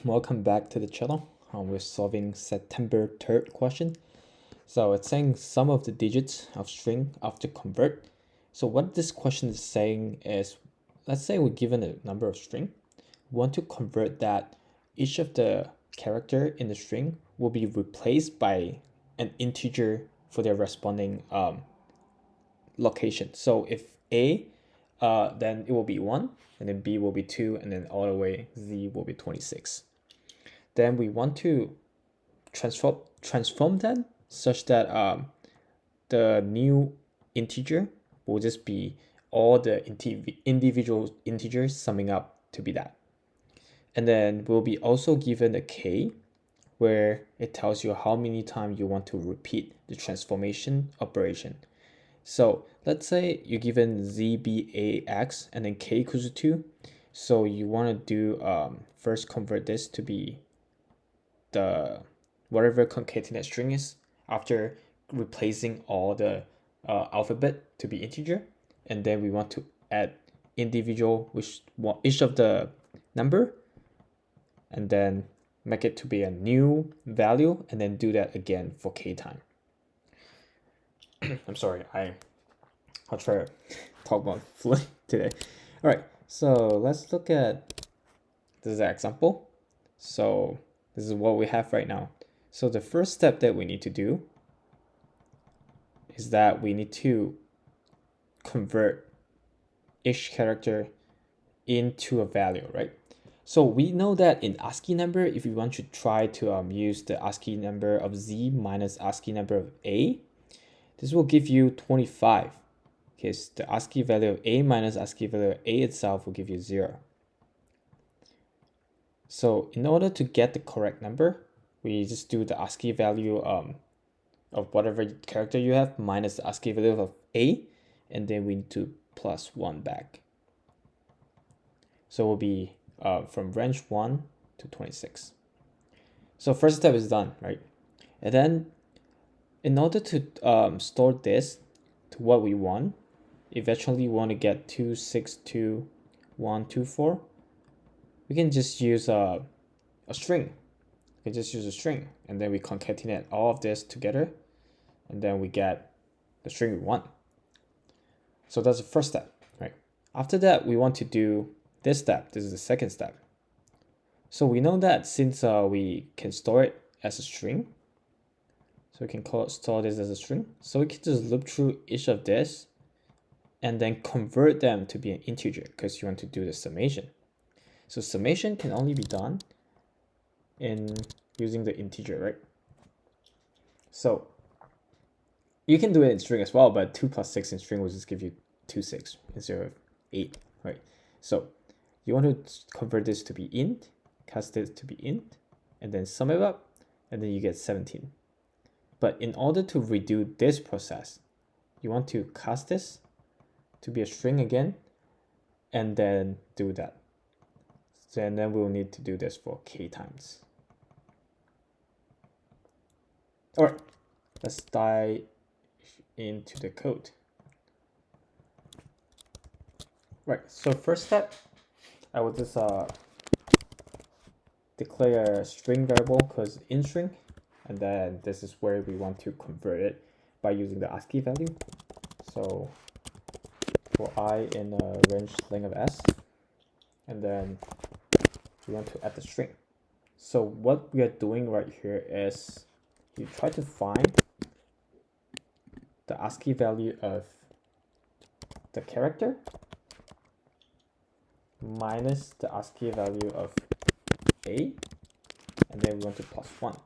Welcome back to the channel. We're solving September 3rd question. So it's saying sum of the digits of string after convert. So what this question is saying is, let's say we're given a number of string. We want to convert that each of the character in the string will be replaced by an integer for their responding location. So if A, then it will be 1, and then B will be 2, and then all the way Z will be 26. Then we want to transform that such that the new integer will just be all the individual integers summing up to be that. And then we'll be also given a k, where it tells you how many times you want to repeat the transformation operation. So let's say you're given zbax and then k equals to 2. So you want to do first convert this to be the whatever concatenate string is after replacing all the alphabet to be integer, and then we want to add individual each of the number and then make it to be a new value, and then do that again for k time. I'm sorry, I'll try to talk about fluent today. All right, so let's look at this example. So this is what we have right now. So the first step that we need to do is that we need to convert each character into a value, right? So we know that in ASCII number, if we want to try to use the ASCII number of Z minus ASCII number of A, this will give you 25, because the ASCII value of A minus ASCII value of A itself will give you 0. So in order to get the correct number, we just do the ASCII value of whatever character you have minus the ASCII value of A, and then we need to plus 1 back. So it will be from range 1 to 26. So first step is done, right? And then in order to store this to what we want, eventually we want to get 262.124. We can just use a string. We can just use a string, and then we concatenate all of this together, and then we get the string we want. So that's the first step, right? After that, we want to do this step. This is the second step. So we know that since we can store it as a string, so we can store this as a string. So we can just loop through each of this and then convert them to be an integer, because you want to do the summation. So summation can only be done in using the integer, right? So you can do it in string as well, but 2 plus 6 in string will just give you 26 instead of 8, right? So you want to convert this to be int, cast it to be int, and then sum it up, and then you get 17. But in order to redo this process, you want to cast this to be a string again, and then do that. And then we'll need to do this for k times. All right, let's dive into the code. Right, so first step, I will just declare a string variable because in string, and then this is where we want to convert it by using the ASCII value. So for I in a range length of s, and then we want to add the string. So what we are doing right here is you try to find the ASCII value of the character minus the ASCII value of A, and then we want to plus 1.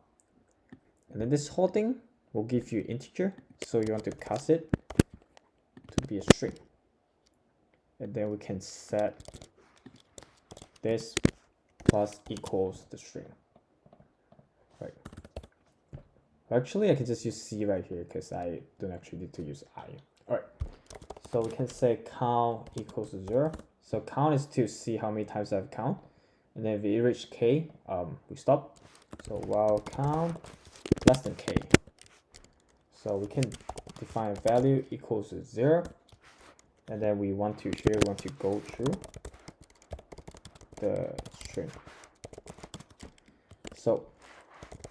And then this whole thing will give you integer, so you want to cast it to be a string. And then we can set this plus equals the string. Right. Actually, I can just use C right here because I don't actually need to use I. All right. So we can say count equals to 0. So count is to see how many times I've count. And then if we reach k, we stop. So while count less than k. So we can define a value equals to 0. And then we want to go through the string. So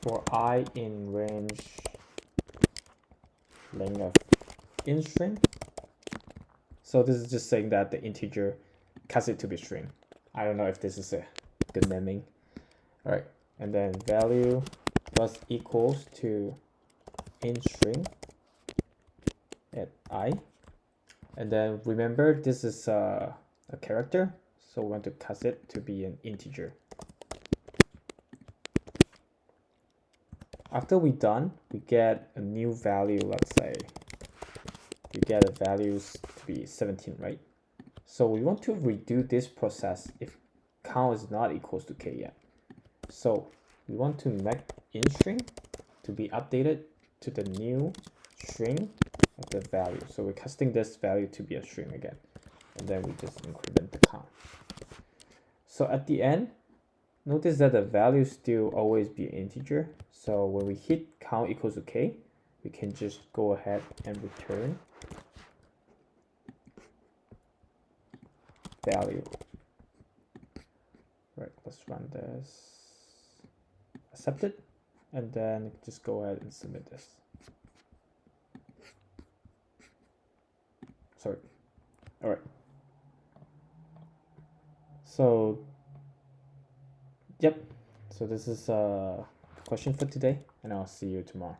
for I in range length of in string, so this is just saying that the integer cast it to be string. I don't know if this is a good naming. All right, and then value plus equals to in string at I, and then remember this is a character, so we want to cast it to be an integer. After we're done, we get a new value. Let's say you get a values to be 17, right? So we want to redo this process if count is not equals to k yet. So we want to make in string to be updated to the new string of the value. So we're casting this value to be a string again, and then we just increment the count. So at the end, notice that the value still always be an integer. So when we hit count equals to k, we can just go ahead and return value. Right, let's run this. Accept it, and then just go ahead and submit this. Sorry. All right. So, yep. So this is a question for today, and I'll see you tomorrow.